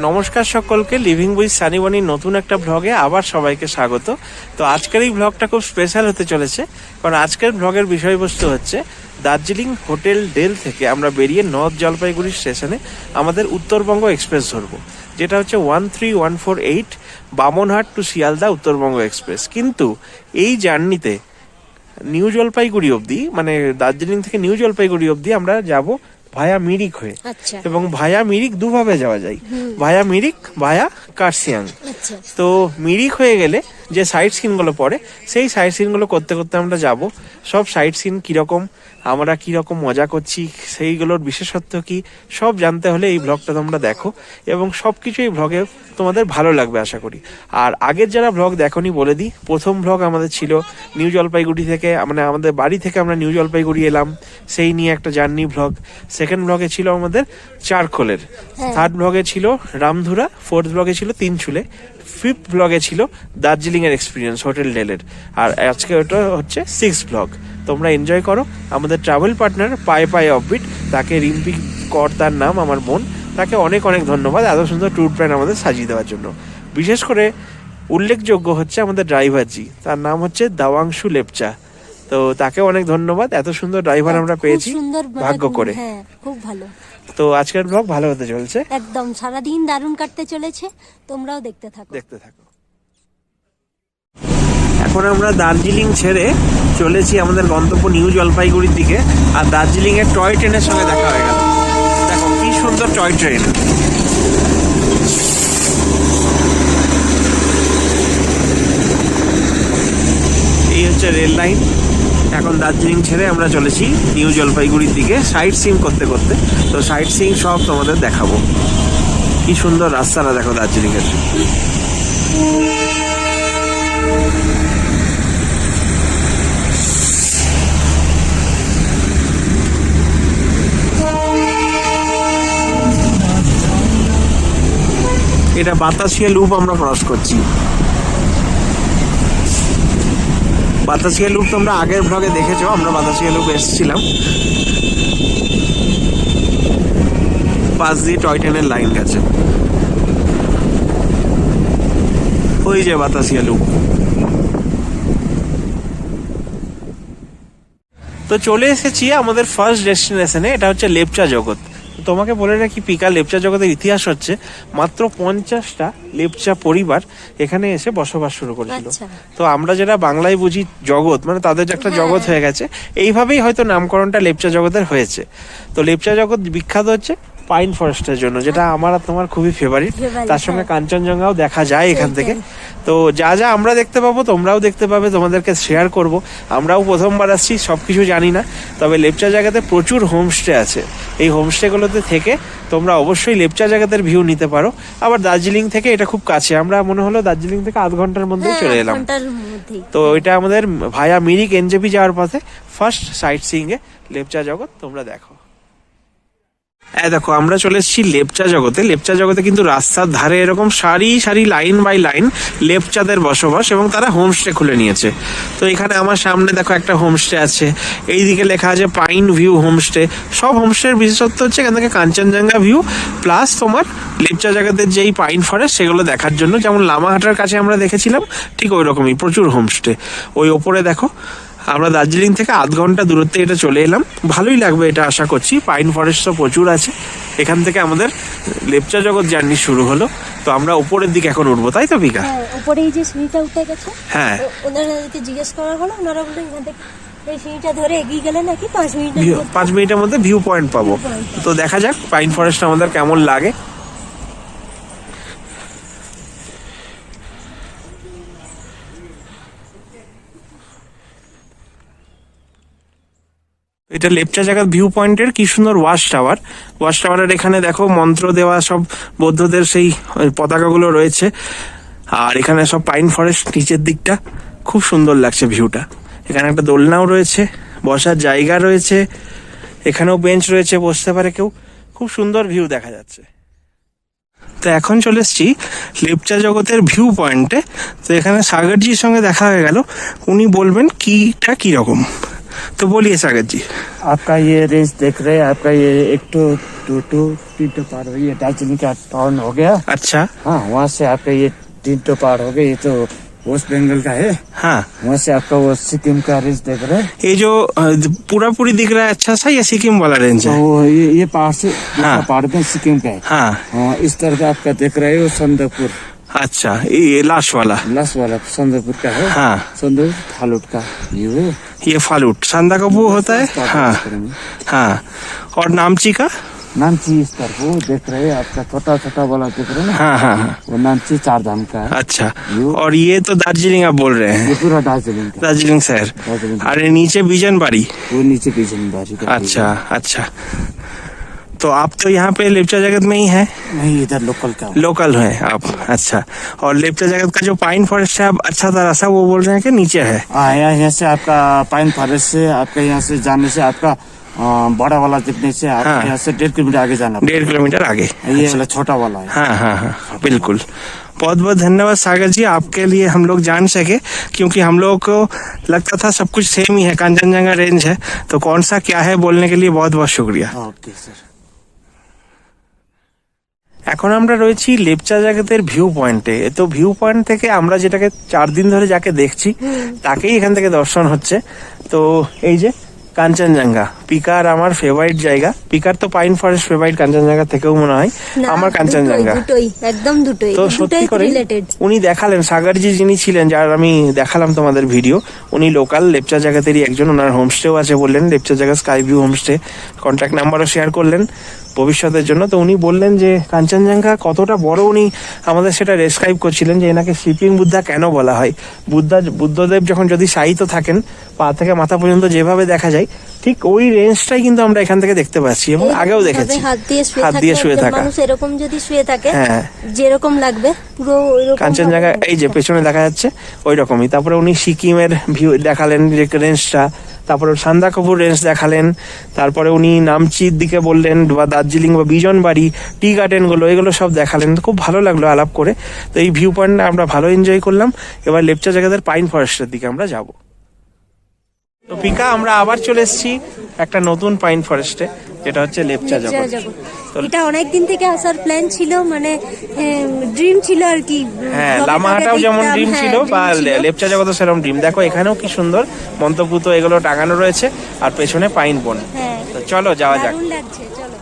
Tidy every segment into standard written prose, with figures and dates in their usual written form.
নমস্কার সকলকে, living with সানিবানির নতুন একটা ব্লগে আবার সবাইকে স্বাগত। তো আজকের এই ব্লগটা খুব স্পেশাল হতে চলেছে, কারণ আজকের ব্লগের বিষয়বস্তু হচ্ছে দার্জিলিং হোটেল ডেল থেকে আমরা বেরিয়ে নর্থ জলপাইগুড়ি স্টেশনে আমাদের উত্তরবঙ্গ এক্সপ্রেস ধরবো, যেটা হচ্ছে 13148 বামনহাট টু শিয়ালদা উত্তরবঙ্গ এক্সপ্রেস। কিন্তু এই জার্নিতে নিউ জলপাইগুড়ি অবধি, মানে দার্জিলিং থেকে নিউ জলপাইগুড়ি অবধি আমরা যাব ভায়া মিরিক হয়ে। এবং ভায়া মিরিক দুভাবে যাওয়া যায়, ভায়া মিরিক ভায়া কার্সিয়াং। তো মিরিক হয়ে গেলে যে সাইট সিনগুলো পড়ে, সেই সাইট সিনগুলো করতে করতে আমরা যাব। সব সাইট সিন কীরকম, আমরা কীরকম মজা করছি, সেইগুলোর বিশেষত্ব কি, সব জানতে হলে এই ব্লগটা তোমরা দেখো, এবং সব কিছু এই ব্লগে তোমাদের ভালো লাগবে আশা করি। আর আগের যারা ব্লগ দেখোনি বলে দিই, প্রথম ব্লগ আমাদের ছিল নিউ জলপাইগুড়ি থেকে, মানে আমাদের বাড়ি থেকে আমরা নিউ জলপাইগুড়ি এলাম, সেই নিয়ে একটা জার্নি ব্লগ। সেকেন্ড ব্লগে ছিল আমাদের চারখোলের, থার্ড ব্লগে ছিল রামধুরা, ফোর্থ ব্লগে ছিল তিনচুলে, ফিফথ ব্লগে ছিল দার্জিলিং এর এক্সপিরিয়েন্স হোটেল ডেলের, আর আজকে ওটা হচ্ছে সিক্স ব্লগ। তোমরা এনজয় করো। আমাদের ট্রাভেল পার্টনার পায়ে পায়ে অফবিট, তাকে রিম্পি কর তার নাম, আমার বোন, তাকে অনেক অনেক ধন্যবাদ এত সুন্দর ট্যুর প্ল্যান আমাদের সাজিয়ে দেওয়ার জন্য। বিশেষ করে উল্লেখযোগ্য হচ্ছে আমাদের ড্রাইভারজি, তার নাম হচ্ছে দাওয়াংশু লেপচা। তো তাকে অনেক ধন্যবাদ, এত সুন্দর ড্রাইভার আমরা পেয়েছি ভাগ্য করে। খুব ভালো। তো আজকের ব্লগ ভালো হতে চলছে, একদম সারাদিন দারুণ কাটতে চলেছে, তোমরাও দেখতে থাকো। এখন আমরা দার্জিলিং ছেড়ে চলেছি আমাদের গন্তব্য নিউ জলপাইগুড়ির দিকে। আর দার্জিলিং এর টয় ট্রেনের সঙ্গে দেখা হয়ে গেল। দেখো কি সুন্দর টয় ট্রেন। এই হচ্ছে রেল লাইন। এখন দার্জিলিং ছেড়ে আমরা চলেছি নিউ জলপাইগুড়ির দিকে সাইট সিইং করতে করতে। তো সাইট সিইং সব তোমাদের দেখাবো। কি সুন্দর রাস্তাটা দেখো দার্জিলিং এর। এটা বাতাসিয়া লুপ আমরা ক্রস করছি। বাতাসিয়া লুপ তোমরা আগের ব্লগে দেখেছো, আমরা বাতাসিয়া লুপ এসেছিলাম। পাশ দিয়ে টয় ট্রেনের লাইন গেছে, ওই যে বাতাসিয়া লুপ। তো চলে এসেছি আমাদের ফার্স্ট ডেস্টিনেশনে, এটা হচ্ছে লেপচা জগৎ। তোমাকে বলে রাখি পিকা, লেপচা জগতের ইতিহাস হচ্ছে মাত্র 50টা লেপচা পরিবার এখানে এসে বসবাস শুরু করেছিল। তো আমরা যেটা বাংলায় বুঝি জগৎ, মানে তাদের একটা জগৎ হয়ে গেছে, এইভাবেই হয়তো নামকরণটা লেপচা জগতের হয়েছে। তো লেপচা জগৎ বিখ্যাত হচ্ছে পাইন ফরেস্টের জন্য, যেটা আমার আর তোমার খুবই ফেভারিট। তার সঙ্গে কাঞ্চনজঙ্ঘাও দেখা যায় এখান থেকে। তো যা যা আমরা দেখতে পাবো তোমরাও দেখতে পাবে, তোমাদেরকে শেয়ার করব। আমরাও প্রথমবার আসছি, সবকিছু জানি না। তবে লেপচা জায়গাতে প্রচুর হোমস্টে আছে, এই হোমস্টেগুলোতে থেকে তোমরা অবশ্যই লেপচা জায়গাতে ভিউ নিতে পারো। আবার দার্জিলিং থেকে এটা খুব কাছে, আমরা মনে হলো দার্জিলিং থেকে আধ ঘন্টার মধ্যেই চলে এলাম। তো এটা আমাদের ভায়া মিরিক এনজেপি যাওয়ার পথে ফার্স্ট সাইট সিইং এ লেপচা জগৎ, তোমরা দেখো। দেখো আমরা চলে এসেছি লেপচা জগতে। লেপচা জগতে কিন্তু রাস্তার ধারে এরকম সারি সারি লাইন বাই লাইন লেপচাদের বসবাস, এবং তারা হোমস্টে খুলে নিয়েছে। তো এখানে আমার সামনে দেখো একটা হোমস্টে আছে, এইদিকে লেখা আছে পাইন ভিউ হোমস্টে। সব হোমস্টের বিশেষত্ব হচ্ছে এখান থেকে কাঞ্চনজঙ্ঘা ভিউ প্লাস তোমার লেপচা জগতের যেই পাইন ফরেস্ট সেগুলো দেখার জন্য। যেমন লামাহাটার কাছে আমরা দেখেছিলাম, ঠিক ওই রকমই প্রচুর হোমস্টে। ওই ওপরে দেখো, আমরা দার্জিলিং থেকে আধ ঘন্টা দূরত্বে এটা চলে এলাম। ভালোই লাগবে এটা আশা করছি, পাইন ফরেস্ট তো প্রচুর আছে। এখান থেকে আমাদের লেপচা জগৎ জার্নি শুরু হলো। তো আমরা উপরের দিকে এখন উঠবো, তাই তো বিকা? উপরে এই যে সিঁড়িটা উঠে গেছে, হ্যাঁ, ওনাদেরকে জিজ্ঞেস করা হলো, ওনারা বললেন এখান থেকে এই সিঁড়িটা ধরে এগিয়ে গেলে নাকি 5 মিনিটের মধ্যে ভিউ পয়েন্ট পাবো। তো দেখা যাক পাইন ফরেস্ট আমাদের কেমন লাগে। এটা লেপচা জায়গা ভিউ পয়েন্টের কি সুন্দর ওয়াচ টাওয়ার। ওয়াচ টাওয়ারের এখানে দেখো মন্ত্র দেওয়া সব বৌদ্ধদের সেই পতাকাগুলো রয়েছে। আর এখানে সব পাইন ফরেস্ট, নিচের দিকটা খুব সুন্দর লাগছে ভিউটা। এখানে একটা দোলনাও রয়েছে, বসার জায়গা রয়েছে, এখানেও বেঞ্চ রয়েছে, বসতে পারে কেউ। খুব সুন্দর ভিউ দেখা যাচ্ছে। তো এখন চলে এসেছি লেপচা জগতের ভিউ পয়েন্টে। তো এখানে সাগরজির সঙ্গে দেখা হয়ে গেল, উনি বলবেন কিটা কিরকম। तो बोलिए सागर जी। आपका ये रेंज देख रहे हैं, आपका ये 1 to 2 to तीन पहाड़ हो, ये दार्जिलिंग का टाउन हो गया। अच्छा। हाँ, वहाँ से आपका ये 3 पहाड़ हो गए। ये तो वेस्ट बंगाल का है। हाँ, वहाँ से आपका वो सिक्किम का रेंज देख रहे हैं। ये जो पूरा पूरी दिख रहा है अच्छा सा, ये सिक्किम वाला रेंज तो है। वो ये पहाड़ से हाँ। पहाड़ में सिक्किम का है। हाँ, हाँ, इस तरह का आपका देख रहे हो सन्दकपुर, अच्छा, ये लास्ट वाला। लास्ट वाला सन्दकपुर का है। हाँ, सन्दकपुर फालूट का ये है। ये फालूट सांदा का वो होता है। हाँ हाँ, और नामची का। नामची इस तरफ वो देख रहे हैं आपका छोटा छोटा वाला देख रहे हैं ना। हाँ हाँ हाँ, वो नामची 4 धाम का है। अच्छा। और ये तो दार्जिलिंग आप बोल रहे ये हैं, पूरा दार्जिलिंग का। दार्जिलिंग शहर। दार्जिलिंग का। अरे नीचे बीजनबाड़ी। वो नीचे बीजनबाड़ी का। अच्छा अच्छा, तो आप तो यहाँ पे लेप्चा जगत में ही हैं, नहीं, इधर लोकल का। लोकल हैं आप। अच्छा, और लेप्चा जगत का जो पाइन फॉरेस्ट है, आप अच्छा तरह सा वो बोल रहे हैं कि नीचे है। हाँ, यहाँ से आपका पाइन फॉरेस्ट से आपका यहाँ से जाने से आपका बड़ा वाला दिखने से आप हाँ। यहाँ से 1.5 किलोमीटर आगे जाना 1.5 किलोमीटर आगे। पड़ेगा। ये वाला छोटा वाला है। हाँ हाँ हाँ, बिल्कुल। बहुत बहुत धन्यवाद सागर जी, आपके लिए हम लोग जान सके, क्योंकि हम लोग को लगता था सब कुछ सेम ही है, कांचनजंगा रेंज है, तो कौन सा क्या है बोलने के लिए बहुत बहुत शुक्रिया। Okay sir. এখন আমরা রয়েছি লেপচা জগতের ভিউ পয়েন্টে। তো ভিউ পয়েন্ট থেকে আমরা যেটাকে 4 দিন ধরে যাকে দেখছি তাকেই এখান থেকে দর্শন হচ্ছে। তো এই যে কাঞ্চনজঙ্ঘা, পিকার আমার ফেভারিট জায়গা। পিকার তো পাইন ফরেস্ট ফেভারিট, কাঞ্চনজঙ্ঘা থেকেও মনে হয় না, আমার কাঞ্চনজঙ্ঘা। দুটোই একদম দুটোই। তো সত্যি করে রিলেটেড। উনি দেখালেন, সাগরজি যিনি ছিলেন, যার আমি দেখালাম তোমাদের ভিডিও, উনি লোকাল লেপচা জায়গাতেরই একজন। ওনার হোমস্টেও আছে বললেন, লেপচা জায়গা স্কাই ভিউ হোমস্টে। কন্ট্যাক্ট নাম্বারও শেয়ার করলেন ভবিষ্যতের জন্য। তো উনি বললেন যে কাঞ্চনজঙ্ঘা কতটা বড়, উনি আমাদের সেটা ডেসক্রাইব করছিলেন যে এনাকে স্লিপিং বুদ্ধা কেন বলা হয়। বুদ্ধদেব যখন যদি শায়িত থাকেন, পা থেকে মাথা পর্যন্ত যেভাবে দেখা যায়, ঠিক ওই রেঞ্জটাই কিন্তু আমরা এখান থেকে দেখতে পাচ্ছি, এবং আগেও দেখেছি। হাত দিয়ে শুয়ে থাকা মানুষ এরকম যদি শুয়ে থাকে, হ্যাঁ, যেরকম লাগবে পুরো ওইরকম। কাঞ্চনজঙ্ঘা এই যে পেছনে দেখা যাচ্ছে ওই রকমই। তারপরে উনি সিকিমের ভিউ দেখালেন, যে রেঞ্জটা, তারপরে সান্দাকফু রেঞ্জ দেখালেন, তারপরে উনি নামচির দিকে বললেন, বা দার্জিলিং বা বিজনবাড়ি, টি গার্ডেন গুলো, এগুলো সব দেখালেন। খুব ভালো লাগলো আলাপ করে। তো এই ভিউ পয়েন্ট আমরা ভালো এনজয় করলাম। এবার লেপচা জায়গাদের পাইন ফরেস্টের দিকে আমরা যাব। তো পিকা, আমরা আবার চলে এসেছি একটা নতুন পাইন ফরেস্টে, যেটা হচ্ছে লেপচা জগৎ। এটা অনেক দিন থেকে আসার প্ল্যান ছিল, মানে ড্রিম ছিল আর কি। হ্যাঁ, লামাহাটাও যেমন ড্রিম ছিল, বা লেপচা জগৎও সেরকম ড্রিম। দেখো এখানেও কি সুন্দর মন্তপুত এগুলো টাঙানো রয়েছে, আর পেছনে পাইন বন। তো চলো যাওয়া যাক। দারুণ লাগছে, চলো।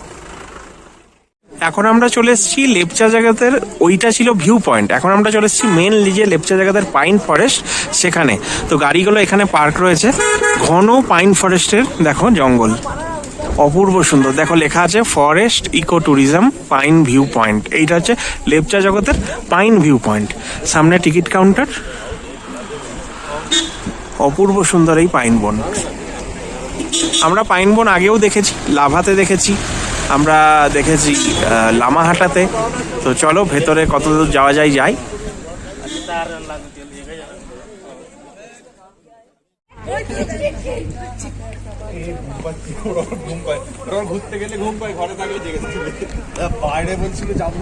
এখন আমরা চলে এসেছি লেপচা জগতের, ওইটা ছিল ভিউ পয়েন্ট। এখন আমরা চলে এসেছি মেন যে লেপচা জগতের পাইন ফরেস্ট, সেখানে। তো গাড়িগুলো এখানে পার্ক রয়েছে। ঘন পাইন ফরেস্টের দেখো জঙ্গল, অপূর্ব সুন্দর। দেখো লেখা আছে forest eco tourism pine view point. এইটা হচ্ছে লেপচা জগতের পাইন ভিউ পয়েন্ট। সামনে টিকিট কাউন্টার, অপূর্ব সুন্দর এই পাইন বন। আমরা পাইন বন আগেও দেখেছি, লাভাতে দেখেছি, আমরা দেখেছি লামাহাটাতে। তো চলো ভেতরে কতদূর যাওয়া যায় যাই। ঘুরতে গেলে ঘুম পায়, ঘরে থাকলে জেগে বাইরে বলছিল যাবো।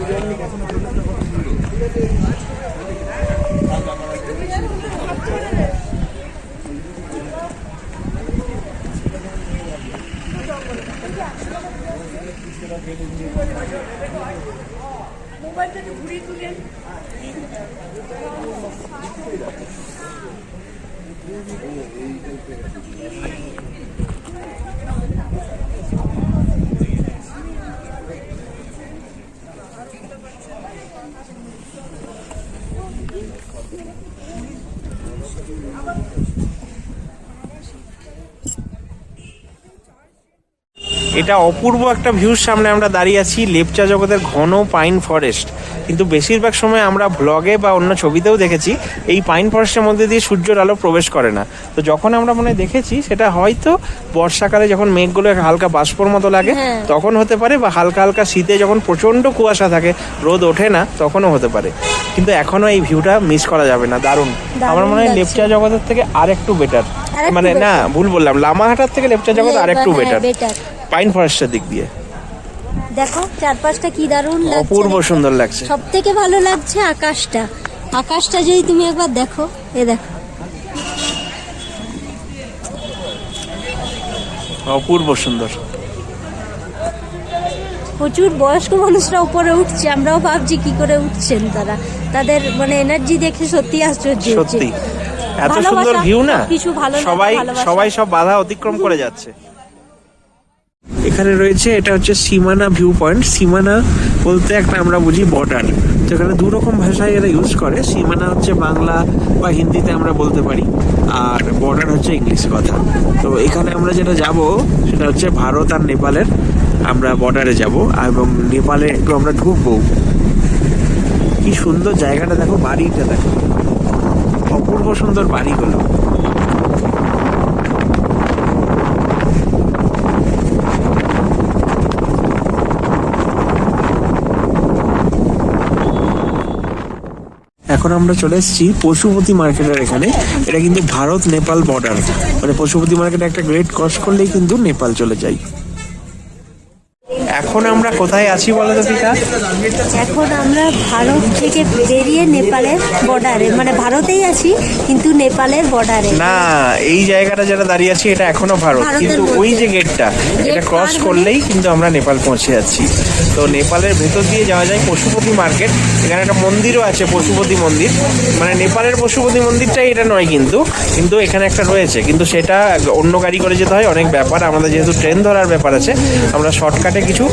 এটা অপূর্ব একটা ভিউর সামনে আমরা দাঁড়িয়ে আছি, লেপচা জগতের ঘন পাইন ফরেস্ট। কিন্তু বেশিরভাগ সময় আমরা ভ্লগে বা অন্য ছবিতেও দেখেছি এই পাইন ফরেস্টের মধ্যে দিয়ে সূর্যের আলো প্রবেশ করে না। তো যখন আমরা মনে দেখেছি, সেটা হয়তো বর্ষাকালে যখন মেঘগুলো হালকা বাষ্পর মতো লাগে তখন হতে পারে, বা হালকা হালকা শীতে যখন প্রচন্ড কুয়াশা থাকে, রোদ ওঠে না, তখনও হতে পারে। কিন্তু এখনো এই ভিউটা মিস করা যাবে না, দারুণ। আমার মনে হয় লেপচা জগতের থেকে আর একটু বেটার, মানে না ভুল বললাম, লামাহাটার থেকে লেপচা জগৎ আর একটু বেটার পাইন ফরেস্টের দিক দিয়ে। দেখো চারপাশটা কি দারুণ লাগছে, অপূর্ব সুন্দর লাগছে। সব থেকে ভালো লাগছে আকাশটা। আকাশটা যদি তুমি একবার দেখো, এ দেখো, অপূর্ব সুন্দর। প্রচুর বয়স্ক মানুষরা উপরে উঠছে, আমরাও ভাবছি কি করে উঠছেন তারা, তাদের মানে এনার্জি দেখে সত্যি আশ্চর্য হচ্ছে। সত্যি এত ভালোবাসা, সুন্দর ভিউ না, কিছু ভালো লাগে, সবাই ভালোবাসা। সবাই সব বাধা অতিক্রম করে যাচ্ছে। এখানে রয়েছে, এটা হচ্ছে সীমানা ভিউ পয়েন্ট। সীমানা বলতে একটা আমরা বুঝি বর্ডার, যেখানে দু রকম ভাষায় এরা ইউজ করে। সীমানা হচ্ছে বাংলা বা হিন্দিতে আমরা বলতে পারি, আর বর্ডার হচ্ছে ইংলিশ কথা। তো এখানে আমরা যেটা যাব সেটা হচ্ছে ভারত আর নেপালের আমরা বর্ডারে যাব, এবং নেপালে একটু আমরা ঢুকবো। কি সুন্দর জায়গাটা দেখো, বাড়িটা দেখো, অপূর্ব সুন্দর বাড়িগুলো। এখন আমরা চলে এসেছি পশুপতি মার্কেটের এখানে। এটা কিন্তু ভারত নেপাল বর্ডার, মানে পশুপতি মার্কেটে একটা গ্রেট ক্রস করলেই কিন্তু নেপাল চলে যাই। এখন আমরা কোথায় আছি বলো তো পিতা? এখন আমরা ভারত থেকে বেরিয়ে নেপালের বর্ডারে, মানে ভারতেই আছি কিন্তু নেপালের বর্ডারে। না, এই জায়গাটা যেটা দাঁড়িয়ে আছি এটা এখনো ভারত, ভারতের কিন্তু মধ্যে। ওই যে গেটটা, এটা ক্রস করলেই কিন্তু আমরা নেপাল পৌঁছে যাচ্ছি। তো নেপালের ভেতর দিয়ে যাওয়া যায় পশুপতি মার্কেট। এখানে একটা মন্দিরও আছে, পশুপতি মন্দির। মানে নেপালের পশুপতি মন্দিরটাই এটা নয়, কিন্তু এখানে একটা রয়েছে, কিন্তু সেটা অন্য গাড়ি করে যেতে হয়, অনেক ব্যাপার। আমাদের যেহেতু ট্রেন ধরার ব্যাপার আছে, আমরা শর্টকাটে কিছু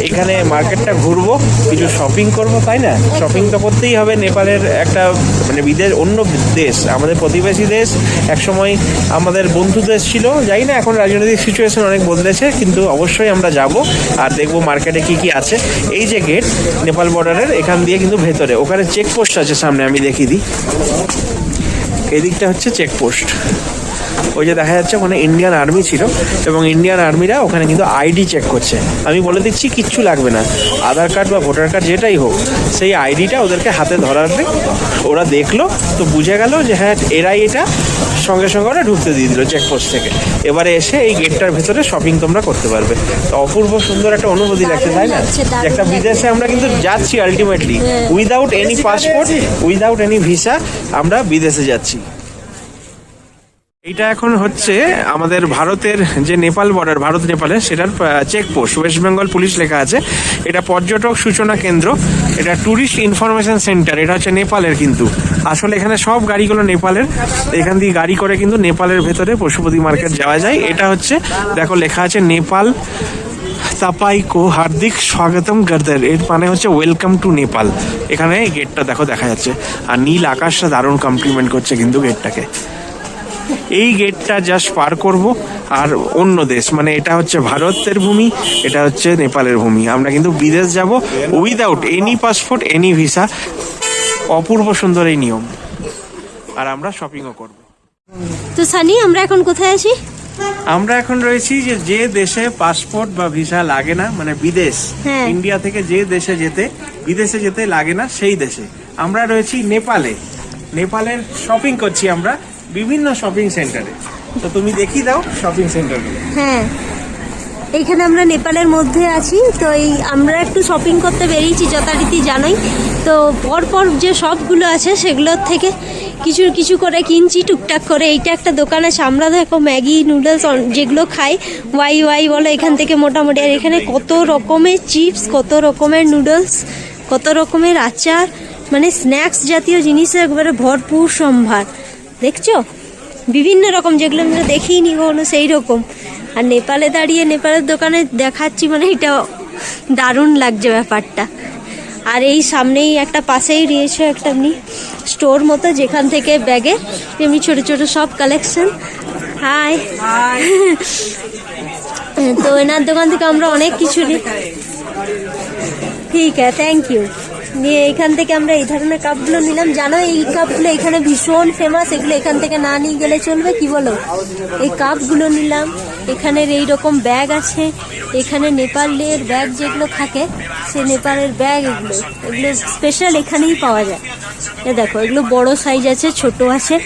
এখানে মার্কেটটা ঘুরবো, কিছু শপিং করবো, তাই না? শপিং তো করতেই হবে। নেপালের একটা মানে বিদেশ, অন্য দেশ, আমাদের প্রতিবেশী দেশ, একসময় আমাদের বন্ধু দেশ ছিল। জানি না এখন রাজনৈতিক সিচুয়েশন অনেক বদলেছে, কিন্তু অবশ্যই আমরা যাব আর দেখবো মার্কেটে কি কি আছে। এই যে গেট নেপাল বর্ডারের, এখান দিয়ে কিন্তু ভেতরে, ওখানে চেকপোস্ট আছে সামনে, আমি দেখিয়ে দিই। এদিকটা হচ্ছে চেকপোস্ট, ওই যে দেখা যাচ্ছে ওখানে ইন্ডিয়ান আর্মি ছিল, এবং ইন্ডিয়ান আর্মিরা ওখানে কিন্তু আইডি চেক করছে। আমি বলে দিচ্ছি, কিচ্ছু লাগবে না, আধার কার্ড বা ভোটার কার্ড যেটাই হোক, সেই আইডিটা ওদেরকে হাতে ধরাবে। ওরা দেখলো তো বুঝে গেল যে হ্যাঁ এরাই এটা, সঙ্গে সঙ্গে ওরা ঢুকতে দিয়ে দিল চেকপোস্ট থেকে। এবারে এসে এই গেটটার ভেতরে শপিং তোমরা করতে পারবে। তো অপূর্ব সুন্দর একটা অনুভূতি লাগছে, তাই না? লাগছে, দারুণ যে একটা লাগছে। বিদেশে আমরা কিন্তু যাচ্ছি আলটিমেটলি, হ্যাঁ। Without any passport, without any visa আমরা বিদেশে যাচ্ছি। এটা এখন হচ্ছে আমাদের ভারতের যে নেপাল বর্ডার, ভারত নেপালের, সেটার চেকপোস্ট। ওয়েস্ট বেঙ্গল পুলিশ লেখা আছে। এটা পর্যটক সূচনা কেন্দ্র, এটা ট্যুরিস্ট ইনফরমেশন সেন্টার। এটা হচ্ছে নেপালের, কিন্তু আসলে এখানে সব গাড়িগুলো নেপালের। এখান দিয়ে গাড়ি করে কিন্তু নেপালের ভেতরে পশুপতি মার্কেট যাওয়া যায়। এটা হচ্ছে দেখো লেখা আছে নেপাল তাপাই কো হার্দিক স্বাগতম করতেন, এর মানে হচ্ছে ওয়েলকাম টু নেপাল। এখানে গেটটা দেখো দেখা যাচ্ছে, আর নীল আকাশটা দারুণ কমপ্লিমেন্ট করছে কিন্তু গেটটাকে। এই গেটটা জাস্ট পার করব আর অন্য দেশ, মানে এটা হচ্ছে ভারতের ভূমি, এটা হচ্ছে নেপালের ভূমি। আমরা কিন্তু বিদেশ যাব without any passport, any visa. অপূর্ব সুন্দর এই নিয়ম, আর আমরা শপিংও করব। তো সানি, আমরা এখন কোথায় আছি? আমরা এখন রয়েছি যে দেশে পাসপোর্ট বা ভিসা লাগে না, মানে বিদেশ, হ্যাঁ। ইন্ডিয়া থেকে যে দেশে যেতে, বিদেশে যেতে লাগে না, সেই দেশে আমরা রয়েছি নেপালে। নেপালের শপিং করছি আমরা বিভিন্ন শপিং সেন্টারে। তো তুমি দেখিয়ে দাও শপিং সেন্টারগুলো। হ্যাঁ, এইখানে আমরা নেপালের মধ্যে আছি। তো এই আমরা একটু শপিং করতে বেরিয়েছি, যথারীতি জানোই। তো পরপর যে শপগুলো আছে সেগুলোর থেকে কিছু কিছু করে কিনছি টুকটাক করে। এইটা একটা দোকান আছে, আমরা দেখো ম্যাগি নুডলস যেগুলো খাই, ওয়াই বলো, এখান থেকে মোটামুটি। আর এখানে কত রকমের চিপস, কত রকমের নুডলস, কত রকমের আচার, মানে স্ন্যাক্স জাতীয় জিনিসের একবারে ভরপুর সম্ভার। দেখছো বিভিন্ন রকম, যেগুলো আমরা দেখিনি কখনো, সেই রকম। আর নেপালে দাঁড়িয়ে নেপালের দোকানে দেখাচ্ছি, মানে এটা দারুণ লাগছে ব্যাপারটা। আর এই সামনেই একটা পাশেই রয়েছে একটা এমনি স্টোর মতো, যেখান থেকে ব্যাগে এমনি ছোট ছোট সব কালেকশন। হাই তো এনার দোকান থেকে আমরা অনেক কিছু নিই। ঠিক আছে, থ্যাংক ইউ। নিয়ে এখান থেকে আমরা এই ধরনের কাপগুলো নিলাম। জানো এই কাপগুলো এখানে ভীষণ ফেমাস, এগুলো এখান থেকে না নিয়ে গেলে চলবে, কি বলো? এই কাপগুলো নিলাম। এখানের এইরকম ব্যাগ আছে, এখানে নেপালের ব্যাগ যেগুলো থাকে, সে নেপালের ব্যাগ, এগুলো স্পেশাল এখানেই পাওয়া যায়। এ দেখো, এগুলো বড় সাইজ আছে, ছোট আছে,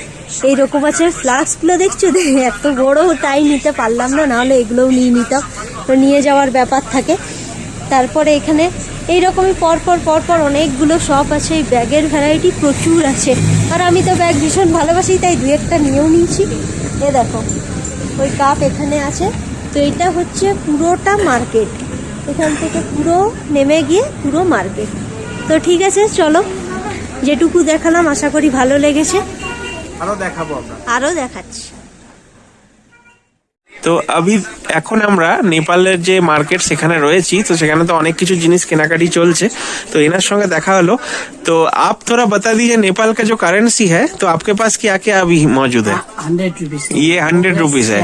এইরকম আছে। ফ্লাস্কগুলো দেখছো, এত বড়, তাই নিতে পারলাম না, নাহলে এগুলোও নিয়ে নিতাম। তো নিয়ে যাওয়ার ব্যাপার থাকে। তারপরে এখানে এইরকমই পরপর অনেকগুলো শপ আছে। এই ব্যাগের ভ্যারাইটি প্রচুর আছে, আর আমি তো ব্যাগ ভীষণ ভালোবাসি, তাই দু একটা নিয়েও নিয়েছি। এ দেখো, ওই কাপ এখানে আছে। তো এটা হচ্ছে পুরোটা মার্কেট, এখান থেকে পুরো নেমে গিয়ে পুরো মার্কেট। তো ঠিক আছে, চলো, যেটুকু দেখালাম আশা করি ভালো লেগেছে, আরো দেখাবো আমরা। আরও দেখাচ্ছি। তো এখন আমরা নেপালের যে মার্কেট সেখানে রয়েছি, তো সেখানে তো অনেক কিছু জিনিস কেনাকাটি চলছে। তো এনার সঙ্গে দেখা হলো। তো आप थोड़ा बता दीजिए नेपाल का जो करेंसी है, तो आपके पास क्या क्या अभी मौजूद है? 100 रुपीज। ये 100 रुपीज है।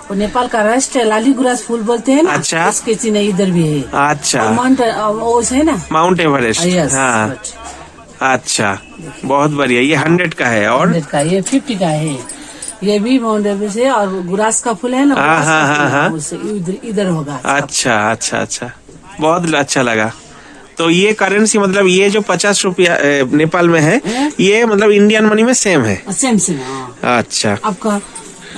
वो नेपाल का राष्ट्र लाली गुरास फूल बोलते हैं ना। अच्छा। इसके चिन्ह इधर भी है। अच्छा, माउंट ओस है ना। Mount Everest. यस। हाँ, अच्छा, बहुत बढ़िया। ये 100 का है। और 100 का, ये 50 का है। ये भी माउंट एवरेस्ट है। और गुरास का फूल है ना। हाँ, गुरास का हाँ, फूल, हाँ। उससे इधर होगा। अच्छा अच्छा अच्छा, बहुत अच्छा लगा। तो ये करेंसी मतलब ये जो 50 रुपया नेपाल में है, ये मतलब इंडियन मनी में सेम है? Same same. अच्छा आपका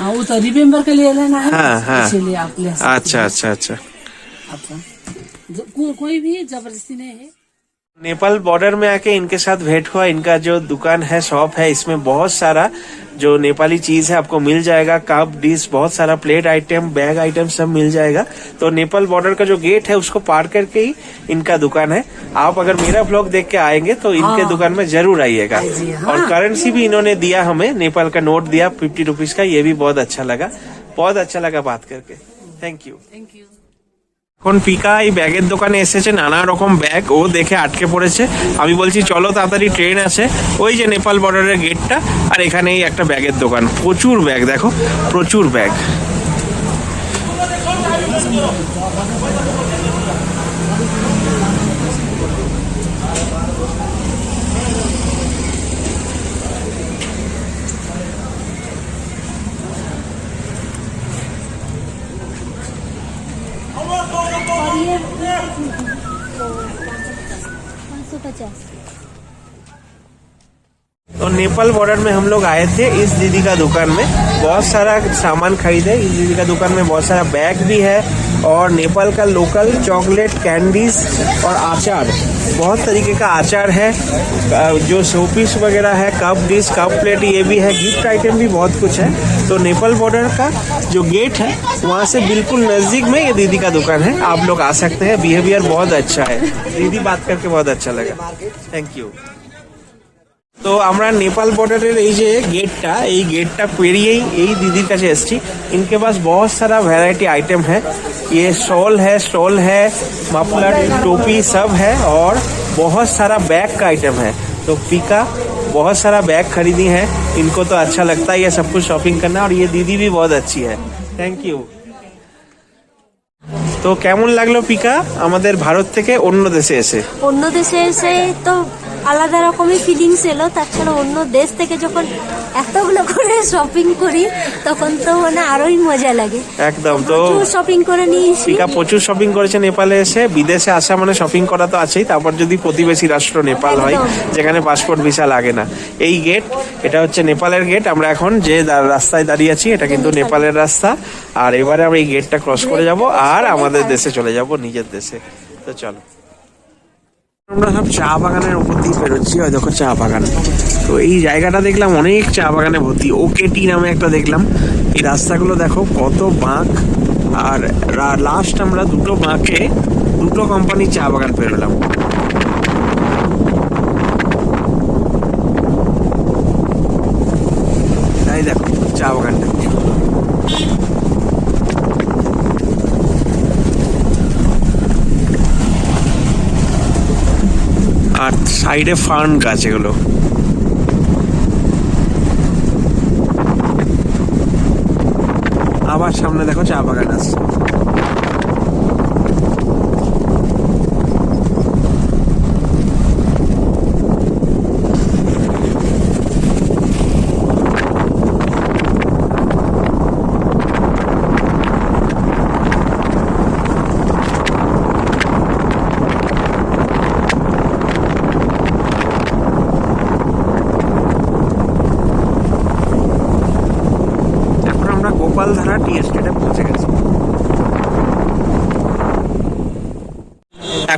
वो तो रिमेम्बर के लिए लेना है। हाँ, हाँ। इसीलिए आप ले सकते अच्छा हैं। अच्छा अच्छा। आपका कोई भी जबरदस्ती नहीं है। नेपाल बॉर्डर में आके इनके साथ भेंट हुआ। इनका जो दुकान है, शॉप है, इसमें बहुत सारा जो नेपाली चीज है आपको मिल जाएगा। कप डिश, बहुत सारा प्लेट आइटम, बैग आइटम सब मिल जाएगा। तो नेपाल बॉर्डर का जो गेट है उसको पार करके ही इनका दुकान है। आप अगर मेरा व्लॉग देख के आएंगे तो इनके दुकान में जरूर आइएगा। और करेंसी भी इन्होंने दिया हमें, नेपाल का नोट दिया 50 रुपीज का। ये भी बहुत अच्छा लगा, बहुत अच्छा लगा बात करके। Thank you. এখন পিকা এই ব্যাগের দোকানে এসেছে, নানা রকম ব্যাগ ও দেখে আটকে পড়েছে। আমি বলছি চলো তাড়াতাড়ি ট্রেন আছে। ওই যে নেপাল বর্ডারের গেটটা, আর এখানেই একটা ব্যাগের দোকান। প্রচুর ব্যাগ, দেখো প্রচুর ব্যাগ। तो नेपाल बॉर्डर में हम लोग आए थे इस दीदी का दुकान में, बहुत सारा सामान खरीदे। इस दीदी का दुकान में बहुत सारा बैग भी है और नेपाल का लोकल चॉकलेट, कैंडीज और आचार, बहुत तरीके का आचार है। जो शोपीस वगैरह है, कप डिश, कप प्लेट, ये भी है। गिफ्ट आइटम भी बहुत कुछ है। तो नेपाल बॉर्डर का जो गेट है वहाँ से बिल्कुल नजदीक में ये दीदी का दुकान है, आप लोग आ सकते हैं। बिहेवियर बहुत अच्छा है, दीदी बात करके बहुत अच्छा लगा। Thank you. তো আমরা নেপাল বর্ডারের এই যে গেটটা পেরিয়েই এই দিদির কাছে এসেছি। इनके पास बहुत सारा वैरायटी आइटम है। ये स्टॉल है, मफलर, टोपी सब है और बहुत सारा बैग का आइटम है। तो पीका बहुत सारा बैग खरीदी है, इनको तो अच्छा लगता है ये सब कुछ शॉपिंग करना। और ये दीदी भी बहुत अच्छी है। Thank you. তো কেমন লাগলো পিকা আমাদের ভারত থেকে অন্য দেশে এসে? অন্য দেশে এসে তো আলাদা রকমের ফিলিংস এলো। তাছাড়া অন্য দেশ থেকে যখন এতগুলো করে শপিং করি তখন তো মানে আরোই মজা লাগে। একদম। তো শপিং করে নিয়েছি। পিকা প্রচুর শপিং করেছে নেপালে এসে। বিদেশে আসা মানে শপিং করা তো আছেই, তারপর যদি প্রতিবেশী রাষ্ট্র নেপাল হয়, যেখানে পাসপোর্ট ভিসা লাগে না। এই গেট, এটা হচ্ছে নেপালের গেট। আমরা এখন যে রাস্তায় দাঁড়িয়ে আছি এটা কিন্তু নেপালের রাস্তা। আর এবারে আমরা এই গেটটা ক্রস করে যাব আর আমাদের দেশে চলে যাব, নিজের দেশে। তো চলো, আমরা সব চা বাগানের উপর দিয়ে বেরোচ্ছি। ওই দেখো চা বাগান। তো এই জায়গাটা দেখলাম অনেক চা বাগানে ভর্তি। ওকেটি নামে একটা দেখলাম। এই রাস্তাগুলো দেখো কত বাঁক। আর লাস্ট আমরা দুটো বাঁকে দুটো কোম্পানির চা বাগান পেরোলাম। তাই দেখো চা বাগানটা। আর সাইডে ফার্ন গাছ এগুলো। আবার সামনে দেখো চা বাগান আছে। গোপালধারা টি এস্টেটে পৌঁছে গেছি।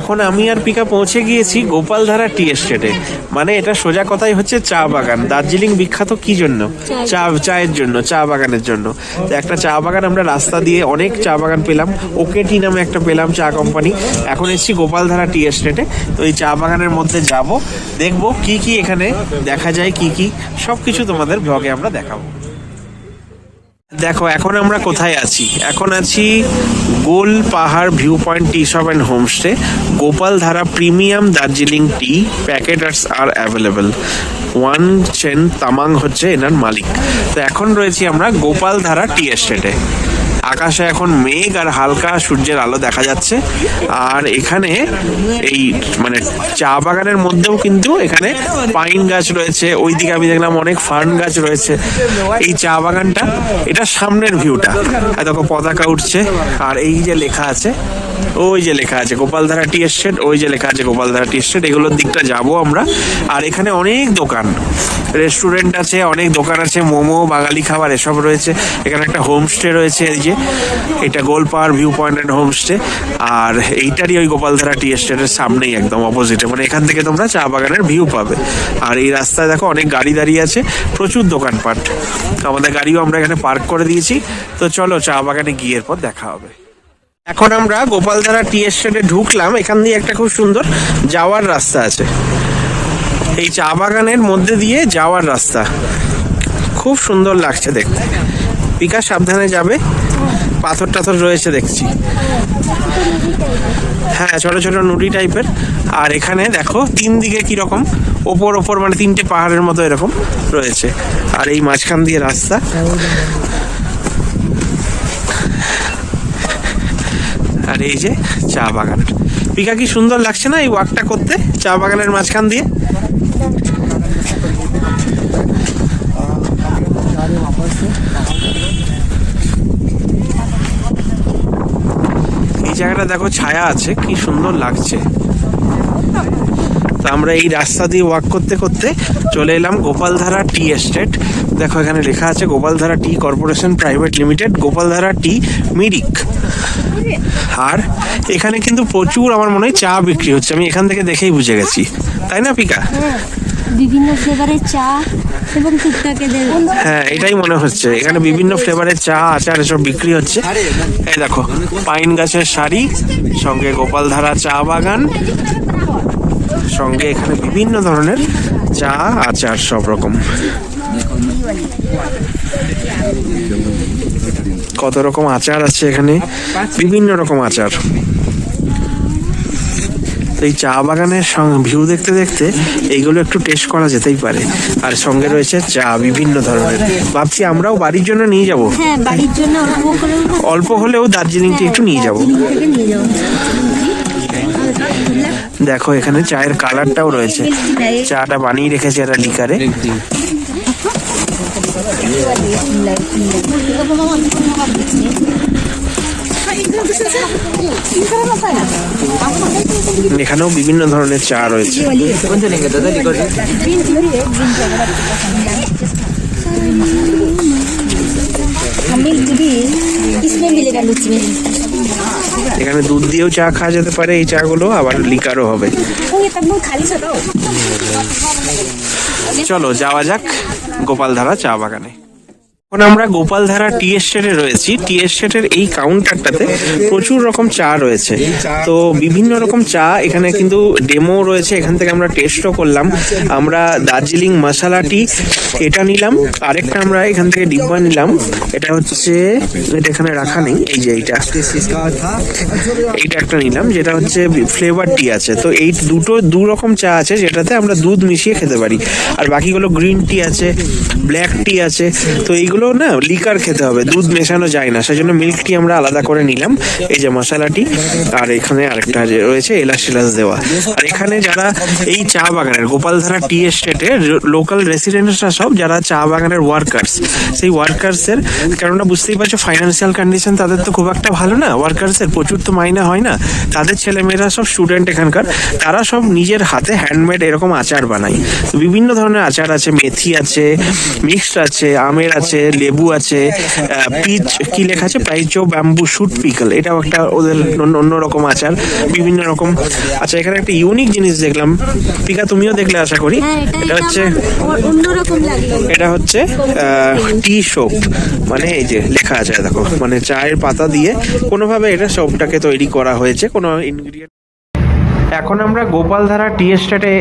এখন আমি আর পিকা পৌঁছে গিয়েছি গোপালধারা টি এস্টেটে। মানে এটা সোজা কথাই হচ্ছে চা বাগান। দার্জিলিং বিখ্যাত কি জন্য? চায়ের জন্য, চা বাগানের জন্য। তো একটা চা বাগান আমরা রাস্তা দিয়ে অনেক চা বাগান পেলাম, ওকে টি নামে একটা পেলাম চা কোম্পানি। এখন এসেছি গোপালধারা টি এস্টেটে। তো এই চা বাগানের মধ্যে যাব, দেখবো কি কি এখানে দেখা যায়, কি কি সবকিছু তোমাদের ব্লগে আমরা দেখাবো। দেখো এখন আমরা কোথায় আছি? এখন আছি Gol Pahar view point tea shop and homestay. Gopaldhara premium Darjeeling tea packeters are available. Wangchen Tamang হচ্ছে এনার মালিক। তো এখন রয়েছি আমরা গোপালধারা টি এস্টেটে। আকাশে এখন মেঘ আর হালকা সূর্যের আলো দেখা যাচ্ছে। আর এখানে এই মানে চা বাগানের মধ্যেও কিন্তু এখানে পাইন গাছ রয়েছে, ওইদিকে আমি দেখলাম অনেক ফার্ন গাছ রয়েছে। এই চা বাগানটা, এটা সামনের ভিউটা, দেখো পতাকা উঠছে। আর এই যে লেখা আছে, ওই যে লেখা আছে গোপালধারা টি এস্টেট, ওই যে লেখা আছে গোপালধারা টি এস্টেট, এগুলোর দিকটা যাবো আমরা। আর এখানে অনেক দোকান, রেস্টুরেন্ট আছে, অনেক দোকান আছে, মোমো, বাঙালি খাবার এসব রয়েছে। এখানে একটা হোমস্টে রয়েছে, এই যে এটা Golpahar view point and homestay. আর এইটারই ওই গোপালধারা টি এস্টেটের সামনেই একদম অপোজিটে, মানে এখান থেকে তোমরা চা বাগানের ভিউ পাবে। আর এই রাস্তায় দেখো অনেক গাড়ি দাঁড়িয়ে আছে, প্রচুর দোকানপাট। আমাদের গাড়িও আমরা এখানে পার্ক করে দিয়েছি। তো চলো চা বাগানে গিয়ে এরপর দেখা হবে। এখন আমরা গোপালধারা টি এস্টেটে ঢুকলাম। এখান দিয়ে একটা খুব সুন্দর যাওয়ার রাস্তা আছে, এই চা বাগানের মধ্যে দিয়ে যাওয়ার রাস্তা, খুব সুন্দর লাগছে দেখতে। পিকা সাবধানে যাবে, পাথর টাথর রয়েছে দেখছি। হ্যাঁ, ছোট ছোট নুড়ি টাইপের। আর এখানে দেখো তিন দিকে কিরকম ওপর মানে তিনটে পাহাড়ের মতো এরকম রয়েছে। আর এই মাঝখান দিয়ে রাস্তা। আর এই যে চা বাগান। পিকা কি সুন্দর লাগছে না এই ওয়াকটা করতে চা বাগানের মাঝখান দিয়ে? এই জায়গাটা দেখো ছায়া আছে, কি সুন্দর লাগছে। তো আমরা এই রাস্তা দিয়ে ওয়াক করতে করতে চলে এলাম গোপালধারা টি এস্টেট। দেখো এখানে লেখা আছে গোপালধারা টি কর্পোরেশন প্রাইভেট লিমিটেড, গোপালধারা টি মিরিক। আর এখানে কিন্তু প্রচুর আমার মনে হয় চা বিক্রি হচ্ছে, আমি এখান থেকে দেখেই বুঝে গেছি, তাই না পিকা? বিভিন্ন ফ্লেভারের চা এবং টুকটাকেদের। হ্যাঁ, এটাই মনে হচ্ছে এখানে বিভিন্ন ফ্লেভারের চা, আচার এসব বিক্রি হচ্ছে। এই দেখো পাইন গাছের সারি, সঙ্গে গোপালধারা চা বাগান, সঙ্গে এখানে বিভিন্ন ধরনের চা, আচার সব রকম। কত রকম আচার আছে এখানে, বিভিন্ন রকম আচার। এই চা বাগানের ভিউ দেখতে দেখতে এইগুলো একটু টেস্ট করা যেতেই পারে। আর সঙ্গে রয়েছে চা বিভিন্ন ধরনের। ভাবছি আমরাও বাড়ির জন্য নিয়ে যাব। হ্যাঁ, বাড়ির জন্য অল্প হলেও দার্জিলিংটি একটু নিয়ে যাব। দেখো এখানে চায়ের কালারটাও রয়েছে, চাটা বানিয়ে রেখেছে একটা লিকারে। এখানেও বিভিন্ন ধরনের চা রয়েছে। এখানে দুধ দিয়েও চা খাওয়া যেতে পারে এই চাগুলো, আবার লিকারও হবে। চলো যাওয়া যাক গোপালধারা চা বাগানে। এখন আমরা গোপালধারা টি এস্টেটে রয়েছি। টি এস্টেটের এই কাউন্টারটাতে প্রচুর রকম চা রয়েছে। তো বিভিন্ন রকম চা এখানে কিন্তু ডেমো রয়েছে, এখান থেকে আমরা টেস্টও করলাম। আমরা দার্জিলিং মশালা টি এটা নিলাম, আরেকটা আমরা এখান থেকে ডিব্বা নিলাম। এটা হচ্ছে, এটা এখানে রাখা নেই, এই যে এইটা একটা নিলাম, যেটা হচ্ছে ফ্লেভার টি আছে। তো এই দু রকম চা আছে যেটাতে আমরা দুধ মিশিয়ে খেতে পারি। আর বাকিগুলো গ্রিন টি আছে, ব্ল্যাক টি আছে। তো এইগুলো না লিকার খেতে হবে, দুধ মেশানো যায় না, সেজন্য মিল্ক টি আমরা আলাদা করে নিলাম। এই যে মশলা টি, আর এখানে আরেকটা রয়েছে এলাচ টেলাচ দেওয়া। আর এখানে যারা এই চা বাগানের গোপালধারা টি এস্টেটে লোকাল রেসিডেন্টসরা সব যারা চা বাগানের ওয়ার্কার্স, সেই ওয়ার্কার্সের, কেননা বুঝতেই পারছো ফাইন্যান্সিয়াল কন্ডিশন তাদের তো খুব একটা ভালো না, ওয়ার্কার্সের প্রচুর তো মাইনে হয় না। তাদের ছেলেমেয়েরা সব স্টুডেন্ট এখানকার, তারা সব নিজের হাতে হ্যান্ডমেড এরকম আচার বানায়। তো বিভিন্ন ধরনের আচার আছে, মেথি আছে, মিক্সড আছে, আমের আছে, লেবু আছে, পিচ কি লেখা আছে, প্রাইজো ব্যাম্বু শুট পিকল, এটাও একটা ওদের অন্যরকম আচার, বিভিন্ন রকম। আচ্ছা, এখানে একটা ইউনিক জিনিস দেখলাম, পিকা তুমিও দেখলে আশা করি। হ্যাঁ, এটা হচ্ছে আমার অন্যরকম লাগলো। এটা হচ্ছে টি সোপ, মানে এই যে লেখা আছে দেখো, মানে চায়ের পাতা দিয়ে কোনোভাবে এটা সোপটাকে তৈরি করা হয়েছে, কোনো ইনগ্রিডিয়েন্ট। এখন আমরা গোপালধারা টি এস্টেটে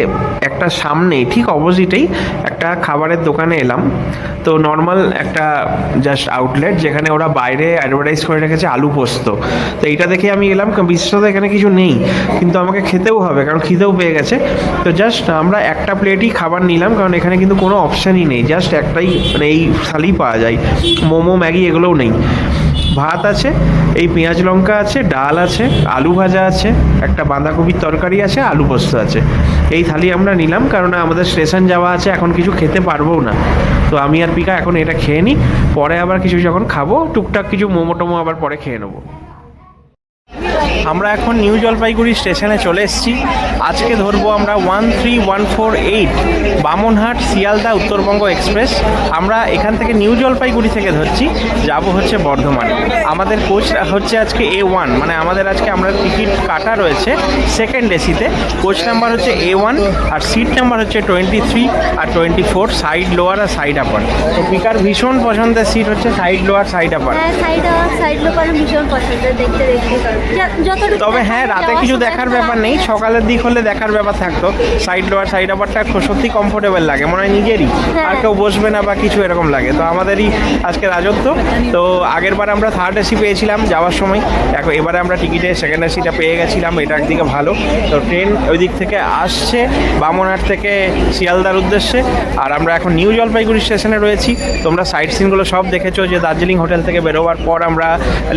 একটা সামনেই ঠিক অপোজিটেই একটা খাবারের দোকানে এলাম। তো নর্মাল একটা জাস্ট আউটলেট, যেখানে ওরা বাইরে অ্যাডভার্টাইজ করে রেখেছে আলু পোস্ত। তো এইটা দেখে আমি এলাম, বিশেষত এখানে কিছু নেই, কিন্তু আমাকে খেতেও হবে কারণ খিদেও পেয়ে গেছে। তো জাস্ট আমরা একটা প্লেটই খাবার নিলাম, কারণ এখানে কিন্তু কোনো অপশানই নেই, জাস্ট একটাই, মানে এই থালি পাওয়া যায়, মোমো ম্যাগি এগুলোও নেই। ভাত আছে, এই পেঁয়াজ লঙ্কা আছে, ডাল আছে, আলু ভাজা আছে, একটা বাঁধাকপির তরকারি আছে, আলু পোস্ত আছে। এই থালি আমরা নিলাম, কারণ আমাদের স্টেশন যাওয়া আছে, এখন কিছু খেতে পারবো না। তো আমি আর পিকা এখন এটা খেয়ে নিই, পরে আবার কিছু যখন খাবো টুকটাক কিছু মোমো টোমো আবার পরে খেয়ে নেবো। আমরা এখন নিউ জলপাইগুড়ি স্টেশনে চলে এসেছি। আজকে ধরবো আমরা 13148 বামনহাট শিয়ালদা উত্তরবঙ্গ এক্সপ্রেস। আমরা এখান থেকে নিউ জলপাইগুড়ি থেকে ধরছি, যাব হচ্ছে বর্ধমান। আমাদের কোচ হচ্ছে আজকে A1, মানে আমাদের আজকে আমরা টিকিট কাটা রয়েছে সেকেন্ড এসিতে। কোচ নাম্বার হচ্ছে A1 আর সিট নাম্বার হচ্ছে 23 আর 24, সাইড লোয়ার আর সাইড আপার। তো পিকার ভীষণ পছন্দের সিট হচ্ছে সাইড লোয়ার সাইড আপার। হ্যাঁ, সাইড লোকাল ভীষণ পছন্দ, দেখতে তবে হ্যাঁ, রাতে কিছু দেখার ব্যাপার নেই, সকালের দিক হলে দেখার ব্যাপার থাকতো। সাইড লোয়ার সাইড আপারটা সত্যি কমফোর্টেবল লাগে, মনে হয় নিজেরই, আর কেউ বসবে না বা কিছু এরকম লাগে। তো আমাদেরই আজকে রাজত্ব। তো আগেরবার আমরা থার্ড এসি পেয়েছিলাম যাওয়ার সময়, এবারে আমরা টিকিটে সেকেন্ড এসিটা পেয়ে গেছিলাম, এটা একদিকে ভালো। তো ট্রেন ওই দিক থেকে আসছে বামনহাট থেকে শিয়ালদার উদ্দেশ্যে, আর আমরা এখন নিউ জলপাইগুড়ি স্টেশনে রয়েছি। তোমরা সাইট সিনগুলো সব দেখেছো, যে দার্জিলিং হোটেল থেকে বেরোবার পর আমরা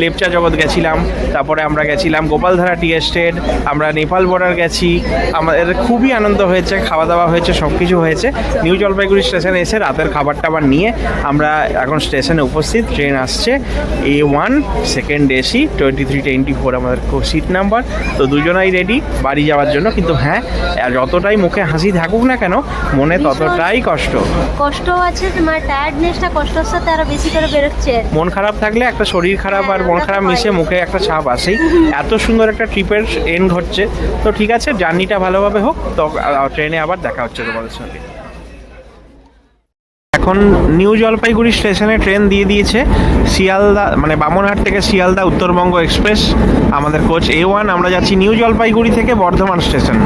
লেপচা জগৎ গেছিলাম, তারপরে আমরা গেছিলাম গোপালধারা টি এস্টেট, আমরা নেপাল বর্ডার গেছি। আমাদের খুবই আনন্দ হয়েছে, খাওয়া দাওয়া হয়েছে, সব কিছু হয়েছে। নিউ জলপাইগুড়ি স্টেশনে এসে রাতের খাবার টাবার নিয়ে আমরা এখন স্টেশনে উপস্থিত। ট্রেন আসছে A1 সেকেন্ড এসি 23-24 আমাদের সিট নাম্বার। তো দুজনাই রেডি বাড়ি যাওয়ার জন্য। কিন্তু হ্যাঁ, যতটাই মুখে হাসি থাকুক না কেন, মনে ততটাই কষ্ট আছে, মানে টায়ার্ডনেসটা কষ্টের সাথে আরো বেশি করে বেরোচ্ছে। মন খারাপ থাকলে একটা শরীর খারাপ আর মন খারাপ মিশে মুখে একটা ছাপ আসেই। এত সুন্দর একটা ট্রিপের এন্ড হচ্ছে। তো ঠিক আছে, জার্নিটা ভালোভাবে হোক। তো ট্রেনে আবার দেখা হচ্ছে তোমাদের সঙ্গে। এখন নিউ জলপাইগুড়ি স্টেশনে ট্রেন দিয়ে দিয়েছে শিয়ালদা, মানে বামনহাট থেকে শিয়ালদা উত্তরবঙ্গ এক্সপ্রেস। আমাদের কোচ A1, আমরা যাচ্ছি নিউ জলপাইগুড়ি থেকে বর্ধমান স্টেশন।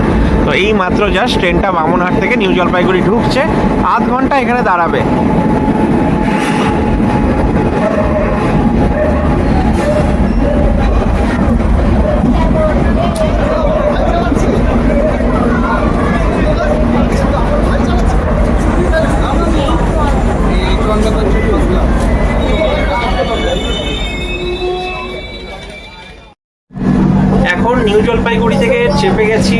তো এই মাত্র জাস্ট ট্রেনটা বামনহাট থেকে নিউ জলপাইগুড়ি ঢুকছে, আধ ঘন্টা এখানে দাঁড়াবে। এখন নিউ জলপাইগুড়ি থেকে চেপে গেছি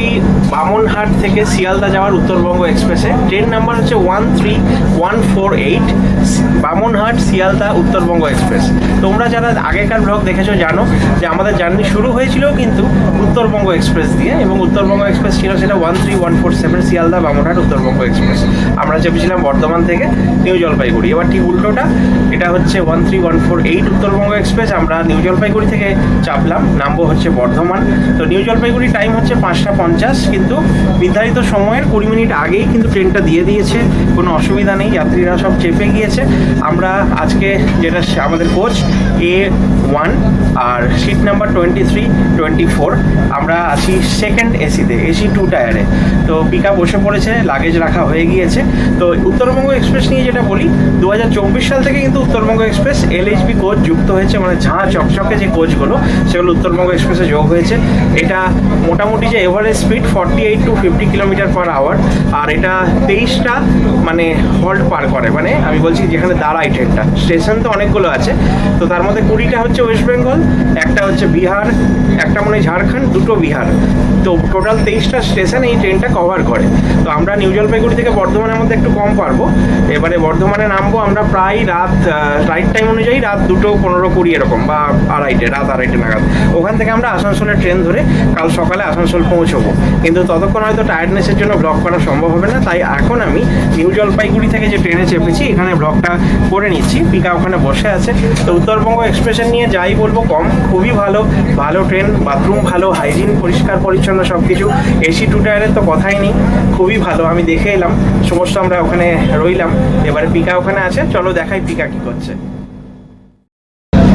বামনহাট থেকে শিয়ালদা যাওয়ার উত্তরবঙ্গ এক্সপ্রেসে। ট্রেন নাম্বার হচ্ছে 13148 বামনহাট শিয়ালদা উত্তরবঙ্গ এক্সপ্রেস। তোমরা যারা আগেকার ব্লগ দেখেছো জানো যে আমাদের জার্নি শুরু হয়েছিল কিন্তু উত্তরবঙ্গ এক্সপ্রেস দিয়ে, এবং উত্তরবঙ্গ এক্সপ্রেস ছিল সেটা 13147 শিয়ালদা বামনহাট উত্তরবঙ্গ এক্সপ্রেস। আমরা চেপেছিলাম বর্ধমান থেকে নিউ জলপাইগুড়ি। এবার ঠিক উল্টোটা, এটা হচ্ছে 13148 উত্তরবঙ্গ এক্সপ্রেস। আমরা নিউ জলপাইগুড়ি থেকে চাপলাম, নামবো হচ্ছে বর্ধমান। তো নিউ জলপাইগুড়ি টাইম হচ্ছে 5:50, কিন্তু নির্ধারিত সময়ের 20 মিনিট আগেই কিন্তু ট্রেনটা দিয়ে দিয়েছে, কোনো অসুবিধা নেই, যাত্রীরা সব চেপে গিয়েছে। আমরা আজকে যেটা আমাদের কোচ A1 আর সিট নাম্বার 23-24, আমরা আছি সেকেন্ড এসিতে, এসি 2 টায়ারে। তো পিকা বসে পড়েছে, লাগেজ রাখা হয়ে গিয়েছে। তো উত্তরবঙ্গ এক্সপ্রেস নিয়ে যেটা বলি, 2024 সাল থেকে কিন্তু উত্তরবঙ্গ এক্সপ্রেস LHB কোচ যুক্ত হয়েছে, মানে ঝাঁ চকচকে যে কোচগুলো সেগুলো উত্তরবঙ্গ এক্সপ্রেসে যোগ হয়েছে। এটা মোটামুটি যে এভারেজ স্পিড 48 to 50 km/h, আর এটা 23টা মানে হল্ট পার করে, মানে আমি বলছি যেখানে দাঁড়ায় ট্রেনটা। স্টেশন তো অনেকগুলো আছে, তো তার মধ্যে 20টা হচ্ছে ওয়েস্ট বেঙ্গল, একটা হচ্ছে বিহার, একটা মনে হয় ঝাড়খণ্ড, দুটো বিহার। তো টোটাল 23টা স্টেশন এই ট্রেনটা কভার করে। তো আমরা নিউ জলপাইগুড়ি থেকে বর্ধমানের মধ্যে একটু কম পারবো। এবারে বর্ধমানে নামবো আমরা প্রায় রাইট টাইম অনুযায়ী রাত 2:15-20 এরকম, বা রাত 2:30 নাগাদ। ওখান থেকে আমরা আসানসোলের ট্রেন ধরে কাল সকালে আসানসোল পৌঁছবো। কিন্তু ততক্ষণ হয়তো টায়ার্ডনেসের জন্য ব্লগ করা সম্ভব হবে না, তাই এখন আমি নিউ জলপাইগুড়ি থেকে যে ট্রেনে চেপেছি এখানে ব্লগটা করে নিচ্ছি। পিকা ওখানে বসে আছে। তো উত্তরবঙ্গ এক্সপ্রেসের নিয়ে যাই বলবো কম, খুবই ভালো ভালো ট্রেন, বাথরুম ভালো, হাইজিন, পরিষ্কার পরিচ্ছন্ন সব কিছু। এসি 2 টায়ারের তো কথাই নেই, খুবই ভালো। আমি দেখে এলাম, সমস্ত আমরা ওখানে রইলাম। এবারে পিকা ওখানে আছে, চলো দেখাই পিকা কি করছে।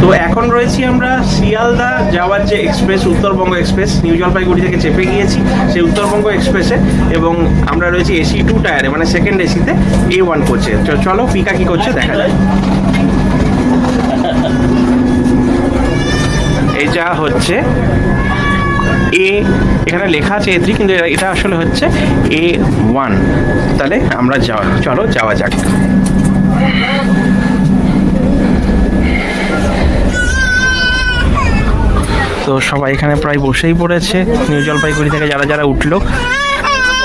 তো এখন রয়েছি আমরা শিয়ালদা যাওয়ার যে express, Uttarbanga express, new Jalpaiguri থেকে চেপে গিয়েছি সেই উত্তরবঙ্গ এক্সপ্রেসে, এবং আমরা রয়েছি এসি 2 টায়ারে, মানে সেকেন্ড এসিতে, A1 কোচে। চলো পিকা কি করছে দেখা যায়। এই যা হচ্ছে এখানে লেখা আছে A3, কিন্তু এটা আসলে হচ্ছে A1। তাহলে আমরা চলো যাওয়া যাক। তো সবাই এখানে প্রায় বসেই পড়েছে নিউ জলপাইগুড়ি থেকে যারা যারা উঠলো।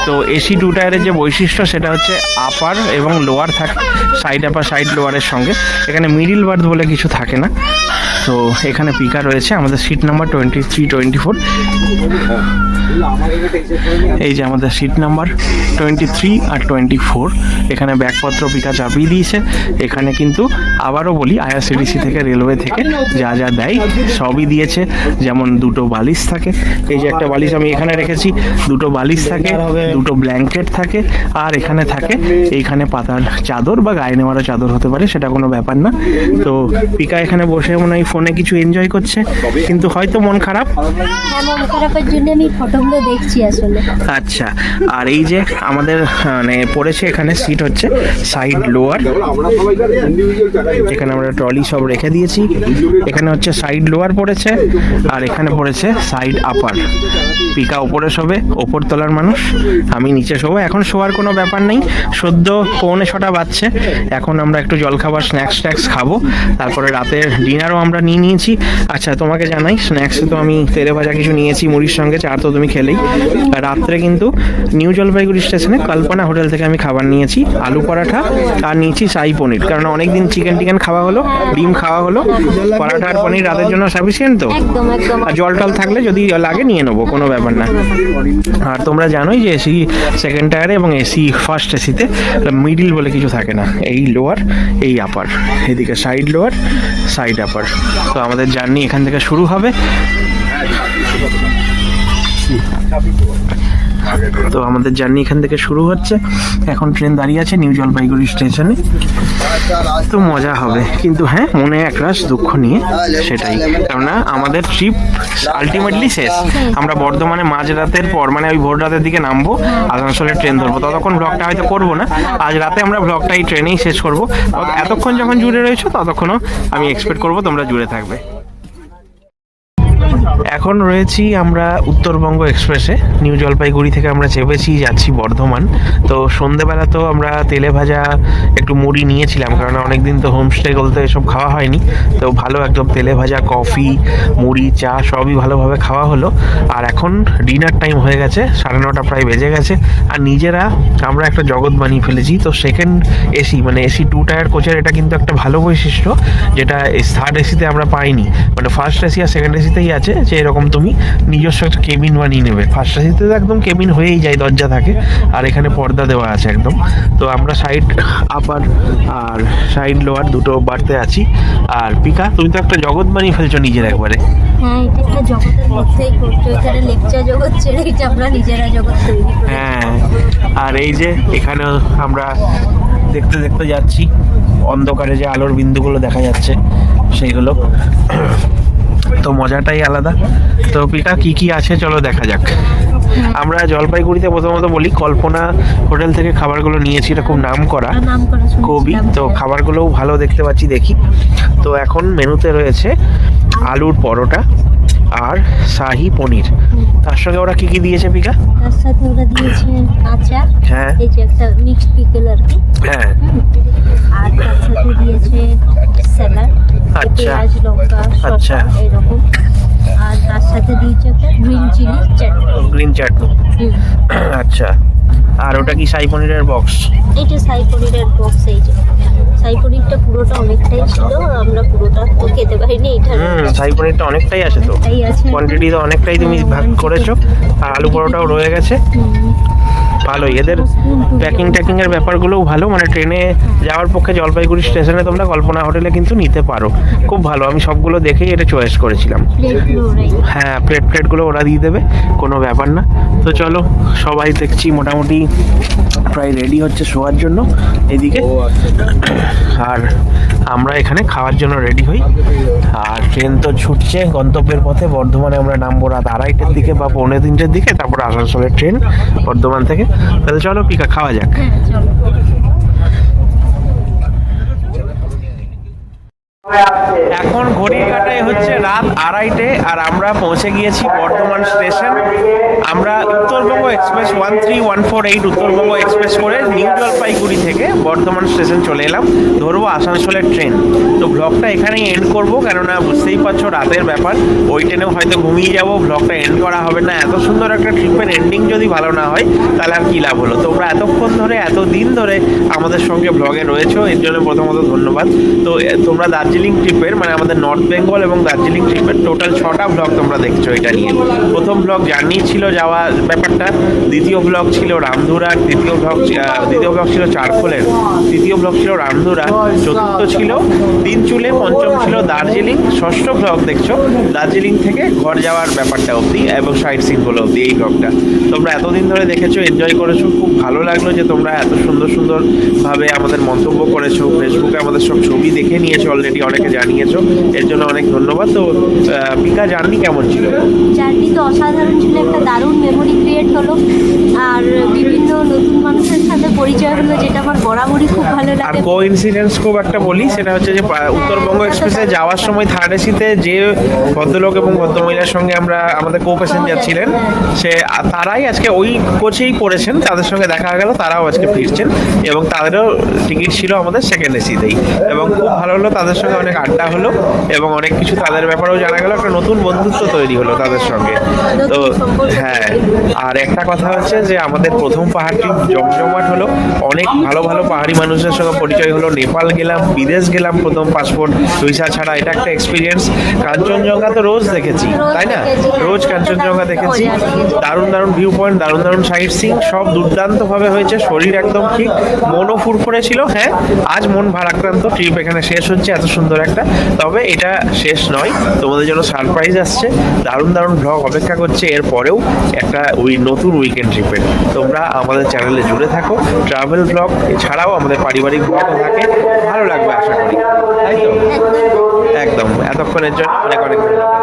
তো এসি 2 টায়ারের যে বৈশিষ্ট্য সেটা হচ্ছে আপার এবং লোয়ার থাকে, সাইড আপার সাইড লোয়ারের সঙ্গে। এখানে মিডিল বার্থ বলে কিছু থাকে না। তো এখানে পিকা রয়েছে, আমাদের সিট নাম্বার 23, 24। এই যে আমাদের সিট নাম্বার 23 আর 24। এখানে ব্যাগপত্র পিকা চাপিয়ে দিয়েছে। এখানে কিন্তু আবারও বলি, IRCTC থেকে, রেলওয়ে থেকে যা যা দেয় সবই দিয়েছে। যেমন 2টো বালিশ থাকে, এই যে একটা বালিশ আমি এখানে রেখেছি, 2টো বালিশ থাকে, 2টো ব্ল্যাঙ্কেট থাকে, আর এখানে থাকে এইখানে পাতার চাদর বা গায়ে নেওয়ারও চাদর হতে পারে, সেটা কোনো ব্যাপার না। তো পিকা এখানে বসে মনে হয় ফোনে কিছু এনজয় করছে, কিন্তু হয়তো মন খারাপ। মন খারাপের জন্য আমি ফটোগুলো দেখছি আসলে। আচ্ছা, আর এই যে আমাদের মানে পড়েছে এখানে সিট হচ্ছে সাইড লোয়ার। এখানে আমরা ট্রলি সব রেখে দিয়েছি। এখানে হচ্ছে সাইড লোয়ার পড়েছে, আর এখানে পড়েছে সাইড আপার। পিকা ওপরে শোবে, ওপর তলার মানুষ, আমি নিচে শোবো। এখন শোয়ার কোনো ব্যাপার নেই, সদ্য 6:45 বাজছে। এখন আমরা একটু জলখাবার স্ন্যাক্স খাবো, তারপরে রাতের ডিনারও আমরা নিয়েছি। আচ্ছা তোমাকে জানাই, স্ন্যাক্সে তো আমি তেলে ভাজা কিছু নিয়েছি মুড়ির সঙ্গে, চা তো তুমি খেলেই। রাত্রে কিন্তু নিউ জলপাইগুড়ি স্টেশনে কল্পনা হোটেল থেকে আমি খাবার নিয়েছি, আলু পরাঠা, আর নিয়েছি শাহী পনির। কারণ অনেকদিন চিকেন খাওয়া হলো, ডিম খাওয়া হলো, পরাঠা আর পনির রাতের জন্য সাফিসিয়েন্ট তো। একদম একদম। আর জল টল থাকলে যদি লাগে নিয়ে নেবো, কোনো ব্যাপার না। আর তোমরা জানোই যে এসি সেকেন্ড টায়ারে এবং এসি ফার্স্ট এসিতে মিডিল বলে কিছু থাকে না, এই লোয়ার এই আপার, এদিকে সাইড লোয়ার সাইড আপার। তো আমাদের জার্নি এখান থেকে শুরু হবে। তো আমাদের জার্নি এখান থেকে শুরু হচ্ছে। এখন ট্রেন দাঁড়িয়ে আছে নিউ জলপাইগুড়ি স্টেশনে। তো মজা হবে, কিন্তু হ্যাঁ মনে একরাশ দুঃখ নিয়ে, সেটাই। কেননা আমাদের ট্রিপ আলটিমেটলি শেষ। আমরা বর্ধমানে মাঝরাতের পর, মানে ওই ভোর রাতের দিকে নামবো, আসানসোলের ট্রেন ধরবো। ততক্ষণ ব্লগটা হয়তো করবো না, আজ রাতে আমরা ব্লগটা এই ট্রেনেই শেষ করবো। এতক্ষণ যখন জুড়ে রয়েছো ততক্ষণও আমি এক্সপেক্ট করবো তোমরা জুড়ে থাকবে। এখন রয়েছি আমরা উত্তরবঙ্গ এক্সপ্রেসে, নিউ জলপাইগুড়ি থেকে আমরা চেপেছি, যাচ্ছি বর্ধমান। তো সন্ধেবেলা তো আমরা তেলে ভাজা একটু মুড়ি নিয়েছিলাম, কারণ অনেকদিন তো হোমস্টে বলতে এসব খাওয়া হয়নি। তো ভালো একদম তেলে ভাজা, কফি, মুড়ি, চা সবই ভালোভাবে খাওয়া হলো। আর এখন ডিনার টাইম হয়ে গেছে, 9:30 প্রায় বেজে গেছে। আর নিজেরা আমরা একটা জগৎ বানিয়ে ফেলেছি। তো সেকেন্ড এসি মানে এসি 2 টায়ার কোচের এটা কিন্তু একটা ভালো বৈশিষ্ট্য, যেটা থার্ড এসিতে আমরা পাইনি। মানে ফার্স্ট এসি আর সেকেন্ড এসিতেই আছে যে এরকম তুমি নিজস্ব একটা কেবিন বানিয়ে নেবে। ফার্স্ট এসিতে তো একদম কেবিন হয়েই যায়, দরজা থাকে, আর এখানে পর্দা দেওয়া আছে একদম। তো আমরা সাইড আপার আর সাইড লোয়ার 2টো বাড়তে আছি। আর পিকা তুমি তো একটা জগৎ বানিয়ে ফেলছো নিজের একবারে। হ্যাঁ, এটা একটা জগতের মধ্যেই করছো, এখানে লেকচার জগৎ ছেড়ে এটা আমরা নিজেরা জগৎ তৈরি করি। হ্যাঁ, আর এই যে এখানে আমরা দেখতে দেখতে যাচ্ছি, অন্ধকারে যে আলোর বিন্দুগুলো দেখা যাচ্ছে সেইগুলো, তো মজাটাই আলাদা। তো পিকা কি কি আছে চলো দেখা যাক। আমরা জলপাইগুড়িতে প্রথমত বলি, কল্পনা হোটেল থেকে খাবারগুলো নিয়েছি, এটা খুব নাম করা কবি। তো খাবারগুলোও ভালো দেখতে পাচ্ছি, দেখি। তো এখন মেনুতে রয়েছে আলুর পরোটা আর শাহী পনির। তার সঙ্গে ওরা কি কি দিয়েছে পিকা? তার সাথে ওরা দিয়েছে আচার, হ্যাঁ, এই যে একটা মিক্সড পিকল আর কি, হ্যাঁ। আর তার সাথে দিয়েছে স্যালাড, আচ্ছা, পেঁয়াজ, লঙ্কা, আচ্ছা, শসা এরকম। আর তার সাথে দিয়েছে একটা গ্রিন চিলি চাটনি। গ্রিন চাটনি, আচ্ছা। আর ওটা কি শাহী পনিরের বক্স? এইটা শাহী পনিরের বক্স। এই যে শাহী পনিরটা পুরোটা অনেকটাই ছিল, আমরা পুরোটা তো খেতে পারিনি। এটা শাহী পনিরটা অনেকটাই আছে তো, এই আছে কোয়ান্টিটি তো অনেকটাই তুমি ভাগ করেছো। আর আলু পরোটাও রয়ে গেছে। ভালোই, এদের প্যাকিং ট্যাকিং এর ব্যাপারগুলোও ভালো। মানে ট্রেনে যাওয়ার পক্ষে জলপাইগুড়ি স্টেশনে তোমরা কল্পনা হোটেলে কিন্তু নিতে পারো, খুব ভালো। আমি সবগুলো দেখেই এটা চয়েস করেছিলাম। হ্যাঁ, প্লেটগুলো ওরা দিয়ে দেবে, কোনো ব্যাপার না। তো চলো, সবাই দেখছি মোটামুটি প্রায় রেডি হচ্ছে শোয়ার জন্য এদিকে, আর আমরা এখানে খাওয়ার জন্য রেডি হই। আর ট্রেন তো ছুটছে গন্তব্যের পথে। বর্ধমানে আমরা নামবো রাত 2:30টার দিকে বা 2:45টার দিকে, তারপর আসানসোলের ট্রেন বর্ধমান থেকে। তাহলে চলো পিকা, খাওয়া যাক। এখন ঘড়ির কাটায় হচ্ছে রাত 2:30, আর আমরা পৌঁছে গিয়েছি বর্ধমান স্টেশন। আমরা উত্তরবঙ্গ এক্সপ্রেস 13148 উত্তরবঙ্গ এক্সপ্রেস করে নিউ জলপাইগুড়ি থেকে বর্ধমান স্টেশন চলে এলাম, ধরবো আসানসোলের ট্রেন। তো ব্লগটা এখানেই এন্ড করবো, কেননা বুঝতেই পারছো রাতের ব্যাপার, ওই ট্রেনেও হয়তো ঘুমিয়ে যাবো, ব্লগটা এন্ড করা হবে না। এত সুন্দর একটা ট্রিপের এন্ডিং যদি ভালো না হয় তাহলে আর কী লাভ হলো। তোমরা এতক্ষণ ধরে, এতদিন ধরে আমাদের সঙ্গে ব্লগে রয়েছো, এর জন্য প্রথমত ধন্যবাদ। তো তোমরা দার্জিলিং ট্রিপের, মানে আমাদের নর্থ বেঙ্গল এবং দার্জিলিং ট্রিপের টোটাল 6টা ব্লগ তোমরা দেখছো এটা নিয়ে। প্রথম ব্লগ জার্নি ছিল যাওয়ার ব্যাপারটা, দ্বিতীয় ব্লগ ছিল রামধুরার, দ্বিতীয় ব্লগ ছিল চারখোলের, তৃতীয় ব্লগ ছিল রামধুরা, চতুর্থ ছিল দিনচুলে, পঞ্চম ছিল দার্জিলিং, ষষ্ঠ ব্লগ দেখছো দার্জিলিং থেকে ঘর যাওয়ার ব্যাপারটা অবধি এবং সাইট সিনগুলো অবধি। এই ব্লগটা তোমরা এতদিন ধরে দেখেছো, এনজয় করেছো, খুব ভালো লাগলো যে তোমরা এত সুন্দর সুন্দরভাবে আমাদের মন্তব্য করেছো, ফেসবুকে আমাদের সব ছবি দেখে নিয়েছো, অলরেডি অনেকে জানিয়েছো, এর জন্য অনেক ধন্যবাদ। তো পিকা, জার্নি কেমন ছিল? জার্নি তো অসাধারণ ছিল, একটা দারুণ মেমোরি ক্রিয়েট হলো, আর বিভিন্ন নতুন মানুষের সাথে পরিচয় হলো, যেটা আমার বরাবরই খুব ভালো আর লাগে। কোইন্সিডেন্স খুব একটা বলি, সেটা হচ্ছে যে উত্তরবঙ্গ এক্সপ্রেসে যাওয়ার সময় থার্ড এসিতে যে ভদ্রলোক এবং ভদ্রমহিলার সঙ্গে আমাদের কো প্যাসেঞ্জার ছিলেন, তারাই আজকে ওই কোচেই পড়েছেন, তাদের সঙ্গে দেখা গেল, তারাও আজকে ফিরছেন এবং তাদেরও টিকিট ছিল আমাদের সেকেন্ড এসিতেই। এবং খুব ভালো হলো, তাদের সঙ্গে অনেক আড্ডা হলো এবং অনেক কিছু তাদের ব্যাপারেও জানা গেল, একটা নতুন বন্ধুত্ব তৈরি হলো তাদের সঙ্গে। তো হ্যাঁ, আর একটা কথা হচ্ছে যে আমাদের প্রথম পাহাড় ট্রিপ জমজমাট হলো, অনেক ভালো ভালো পাহাড়ি মানুষের সঙ্গে পরিচয় হলো। নেপাল গেলাম, বিদেশ গেলাম প্রথম পাসপোর্ট ভিসা ছাড়া, এটা একটা এক্সপিরিয়েন্স। কাঞ্চনজঙ্ঘা তো রোজ দেখেছি, তাই না? রোজ কাঞ্চনজঙ্ঘা দেখেছি, দারুণ দারুণ ভিউ পয়েন্ট, দারুণ দারুণ সাইট সিং, সব দুর্দান্তভাবে হয়েছে। শরীর একদম ঠিক, মনও ফুরফুরে ছিল। হ্যাঁ, আজ মন ভারাক্রান্ত, ট্রিপ এখানে শেষ হচ্ছে, এত সুন্দর একটা। তবে এটা শেষ নয়, তোমাদের জন্য সারপ্রাইজ আসছে, দারুণ দারুণ ব্লগ অপেক্ষা করছে এর পরেও একটা নতুন উইকেন্ড ট্রিপের। তোমরা আমাদের চ্যানেলে জুড়ে থাকো, ট্রাভেল ব্লগ এছাড়াও আমাদের পারিবারিক ব্লগও থাকে, ভালো লাগবে আশা করি, তাই তো? একদম। এতক্ষণের জন্য অনেক অনেক ধন্যবাদ।